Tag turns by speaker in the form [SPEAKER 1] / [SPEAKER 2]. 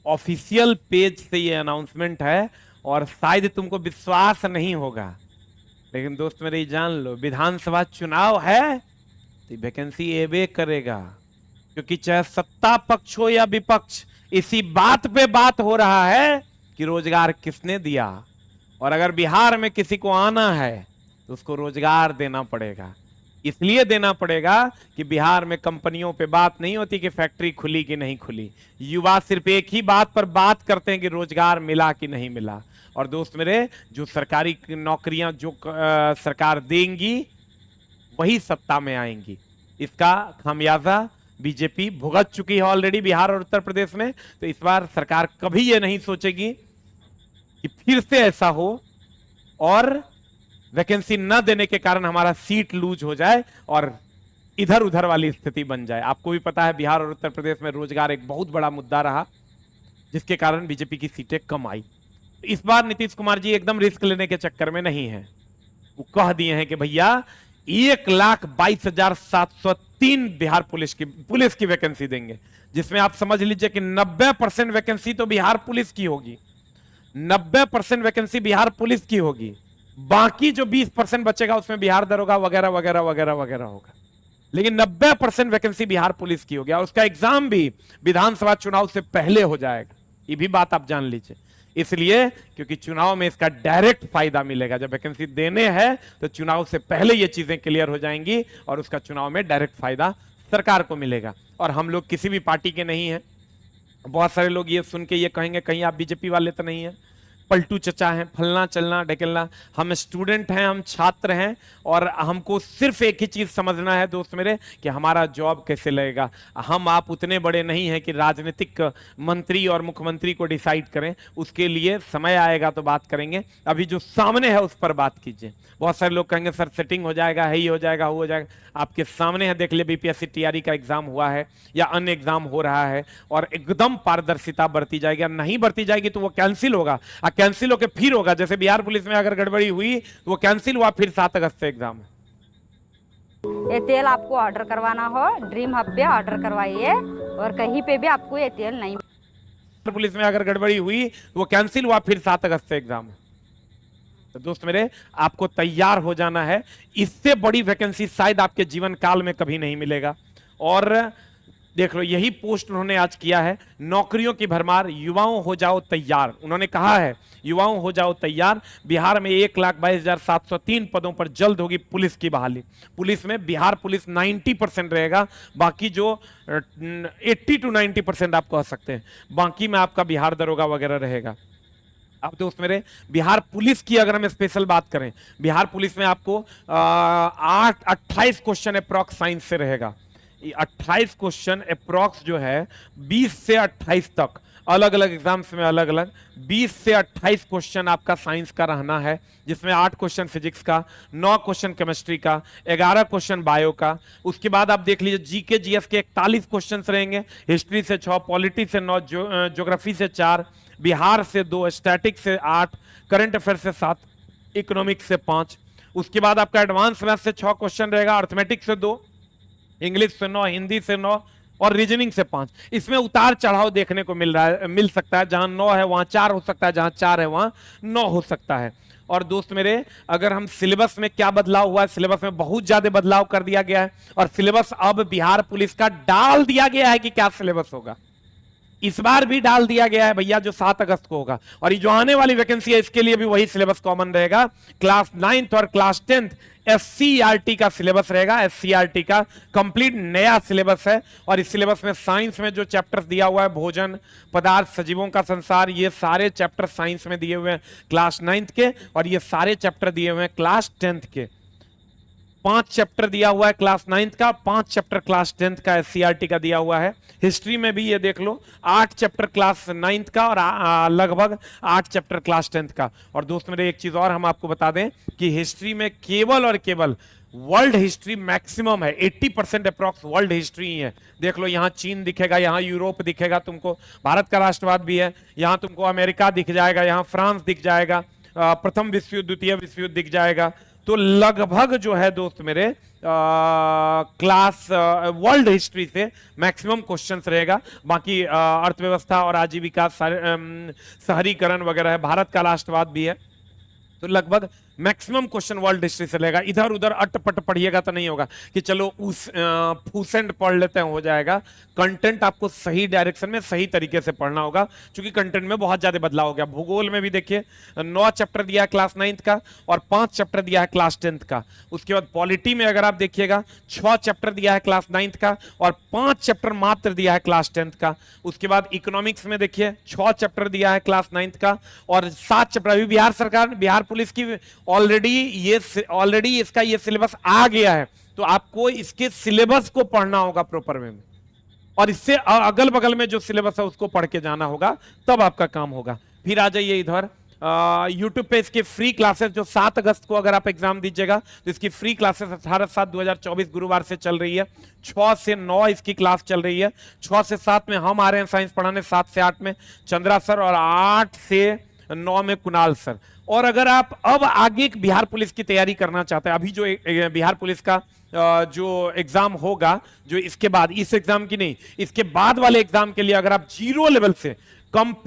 [SPEAKER 1] Official page से ये announcement है और शायद तुमको विश्वास नहीं होगा, लेकिन दोस्त मेरे जान लो, विधानसभा चुनाव है तो वैकेंसी एबे करेगा, क्योंकि चाहे सत्ता पक्ष हो या विपक्ष, इसी बात पे बात हो रहा है कि रोजगार किसने दिया। और अगर बिहार में किसी को आना है तो उसको रोजगार देना पड़ेगा। इसलिए देना पड़ेगा कि बिहार में कंपनियों पे बात नहीं होती कि फैक्ट्री खुली कि नहीं खुली, युवा सिर्फ एक ही बात पर बात करते हैं कि रोजगार मिला कि नहीं मिला। और दोस्त मेरे, जो सरकारी नौकरियां जो सरकार देंगी वही सत्ता में आएंगी। इसका खामियाजा बीजेपी भुगत चुकी है ऑलरेडी बिहार और उत्तर प्रदेश में। तो इस बार सरकार कभी यह नहीं सोचेगी कि फिर से ऐसा हो और वैकेंसी न देने के कारण हमारा सीट लूज हो जाए और इधर उधर वाली स्थिति बन जाए। आपको भी पता है बिहार और उत्तर प्रदेश में रोजगार एक बहुत बड़ा मुद्दा रहा, जिसके कारण बीजेपी की सीटें कम आई। इस बार नीतीश कुमार जी एकदम रिस्क लेने के चक्कर में नहीं है। वो कह दिए हैं कि भैया 1,22,703 बिहार पुलिस की वैकेंसी देंगे, जिसमें आप समझ लीजिए कि 90% वैकेंसी तो बिहार पुलिस की होगी। 90% वैकेंसी बिहार पुलिस की होगी, बाकी जो 20% बचेगा उसमें बिहार दरोगा वगैरह वगैरह वगैरह वगैरह होगा, लेकिन 90% वैकेंसी बिहार पुलिस की होगी। और उसका एग्जाम भी विधानसभा चुनाव से पहले हो जाएगा, ये भी बात आप जान लीजिए। इसलिए क्योंकि चुनाव में इसका डायरेक्ट फायदा मिलेगा। जब वैकेंसी देने हैं तो चुनाव से पहले ये चीजें क्लियर हो जाएंगी और उसका चुनाव में डायरेक्ट फायदा सरकार को मिलेगा। और हम लोग किसी भी पार्टी के नहीं हैं। बहुत सारे लोग ये सुन के ये कहेंगे कहीं आप बीजेपी वाले तो नहीं है, पलटू चचा हैं, फलना चलना ढकेलना। हम स्टूडेंट हैं, हम छात्र हैं और हमको सिर्फ एक ही चीज समझना है दोस्त मेरे कि हमारा जॉब कैसे लगेगा। हम आप उतने बड़े नहीं हैं कि राजनीतिक मंत्री और मुख्यमंत्री को डिसाइड करें, उसके लिए समय आएगा तो बात करेंगे। अभी जो सामने है उस पर बात कीजिए। बहुत सारे लोग कहेंगे सर सेटिंग हो जाएगा, है ही हो जाएगा, हो जाएगा। आपके सामने है, देख लिए बीपीएससी टीआरई का एग्जाम हुआ है या अन्य एग्जाम हो रहा है और एकदम पारदर्शिता बरती जाएगी। नहीं बरती जाएगी तो वो कैंसिल होगा, कैंसिल होकर फिर होगा। जैसे बिहार पुलिस में अगर गड़बड़ी हुई तो वो कैंसिल हुआ, फिर 7 अगस्त से एग्जाम है।
[SPEAKER 2] ये तेल आपको ऑर्डर करवाना हो ड्रीम हब पे ऑर्डर करवाइए और कहीं पे भी आपको ये तेल नहीं।
[SPEAKER 1] पुलिस में अगर गड़बड़ी हुई तो वो कैंसिल हुआ, फिर 7 अगस्त से एग्जाम है। तो दोस्त मेरे, आपको तैयार हो जाना है। इससे बड़ी वैकेंसी शायद आपके जीवन काल में कभी नहीं मिलेगा। और देख लो, यही पोस्ट उन्होंने आज किया है, नौकरियों की भरमार, युवाओं हो जाओ तैयार। उन्होंने कहा है युवाओं हो जाओ तैयार। बिहार में 1,22,703 पदों पर जल्द होगी पुलिस की बहाली। पुलिस में बिहार पुलिस 90% रहेगा, बाकी जो 80 to 90% आप कह सकते हैं, बाकी में आपका बिहार दरोगा वगैरह रहेगा। अब दोस्त मेरे, बिहार पुलिस की अगर हम स्पेशल बात करें, बिहार पुलिस में आपको 28 क्वेश्चन अप्रॉक्स साइंस से रहेगा। 28 क्वेश्चन अप्रॉक्स जो है 20 से 28 तक, अलग अलग एग्जाम्स में अलग अलग 20 से 28 क्वेश्चन आपका साइंस का रहना है, जिसमें 8 क्वेश्चन फिजिक्स का, 9 क्वेश्चन केमिस्ट्री का, 11 क्वेश्चन बायो का। उसके बाद आप देख लीजिए जीके जीएस के 41 क्वेश्चन रहेंगे, हिस्ट्री से 6, पॉलिटी से 9, ज्योग्राफी से 4, बिहार से 2, स्टैटिक से 8, करंट अफेयर से 7, इकोनॉमिक्स से 5। उसके बाद आपका एडवांस मैथ से 6 क्वेश्चन रहेगा, अर्थमेटिक्स से 2, इंग्लिश से 9, हिंदी से 9 और रीजनिंग से 5। इसमें उतार चढ़ाव देखने को मिल सकता है, जहां 9 है वहां 4 हो सकता है, जहां 4 है वहां 9 हो सकता है। और दोस्त मेरे, अगर हम सिलेबस में क्या बदलाव हुआ है, सिलेबस में बहुत ज्यादा बदलाव कर दिया गया है और सिलेबस अब बिहार पुलिस का डाल दिया गया है कि क्या सिलेबस होगा। इस बार भी डाल दिया गया है भैया, जो 7 अगस्त को होगा। और ये जो आने वाली वैकेंसी है इसके लिए भी वही सिलेबस कॉमन रहेगा। क्लास 9th और क्लास 10th एससीईआरटी का सिलेबस रहेगा। एससीईआरटी का कंप्लीट नया सिलेबस है और इस सिलेबस में साइंस में जो चैप्टर्स दिया हुआ है, भोजन पदार्थ, सजीवों का संसार, ये सारे चैप्टर साइंस में दिए हुए हैं क्लास 9th के, और ये सारे चैप्टर दिए हुए हैं क्लास 10th के। 5 चैप्टर दिया हुआ है क्लास 9th का, 5 चैप्टर क्लास 10th का एससीईआरटी का दिया हुआ है। हिस्ट्री में भी ये देख लो, 8 चैप्टर क्लास 9th का और लगभग 8 चैप्टर क्लास 10th का। और दोस्त मेरे, एक चीज और हम आपको बता दें कि हिस्ट्री में केवल और केवल वर्ल्ड हिस्ट्री मैक्सिमम है, 80% अप्रॉक्स वर्ल्ड हिस्ट्री ही है। देख लो, यहाँ चीन दिखेगा, यहाँ यूरोप दिखेगा तुमको, भारत का राष्ट्रवाद भी है, यहाँ तुमको अमेरिका दिख जाएगा, यहाँ फ्रांस दिख जाएगा, प्रथम विश्व युद्ध, द्वितीय विश्व युद्ध दिख जाएगा, तो लगभग जो है दोस्त मेरे क्लास वर्ल्ड हिस्ट्री से मैक्सिमम क्वेश्चंस रहेगा। बाकी अर्थव्यवस्था और आजीविका, शहरीकरण वगैरह है, भारत का राष्ट्रवाद भी है, तो लगभग मैक्सिमम क्वेश्चन वर्ल्ड हिस्ट्री से लेगा। इधर उधर अटपट पढ़िएगा तो नहीं होगा कि चलो उस फूसेंट पढ़ लेते हैं, हो जाएगा। कंटेंट आपको सही डायरेक्शन में सही तरीके से पढ़ना होगा, क्योंकि कंटेंट में बहुत ज्यादा बदलाव हो गया। भूगोल में भी देखिए 9 चैप्टर दिया है क्लास 9th का और 5 चैप्टर दिया है क्लास 10th का। उसके बाद पॉलिटी में अगर आप देखिएगा 6 चैप्टर दिया है क्लास 9th का और 5 चैप्टर मात्र दिया है क्लास 10th का। उसके बाद इकोनॉमिक्स में देखिए 6 चैप्टर दिया है क्लास 9th का और 7 चैप्टर। अभी बिहार सरकार, बिहार पुलिस की ऑलरेडी इसका ये सिलेबस आ गया है, तो आपको इसके सिलेबस को पढ़ना होगा प्रॉपर वे में, और इससे अगल बगल में जो सिलेबस है उसको पढ़ के जाना होगा, तब आपका काम होगा। फिर आ जाइए इधर यूट्यूब पे इसके फ्री क्लासेस, जो 7 अगस्त को अगर आप एग्जाम दीजिएगा तो इसकी फ्री क्लासेस 18/7/2024 गुरुवार से चल रही है। 6 से 9 इसकी क्लास चल रही है। 6 से 7 में हम आ रहे हैं साइंस पढ़ाने, 7 से 8 में चंद्रा सर और 8 से 9 में कुणाल सर। और अगर आप अब आगे बिहार पुलिस की तैयारी करना चाहते हैं, अभी जो बिहार पुलिस का जो एग्जाम होगा, जो इसके बाद, इस एग्जाम की नहीं, इसके बाद वाले एग्जाम के लिए अगर आप 0 लेवल से कंप्लीट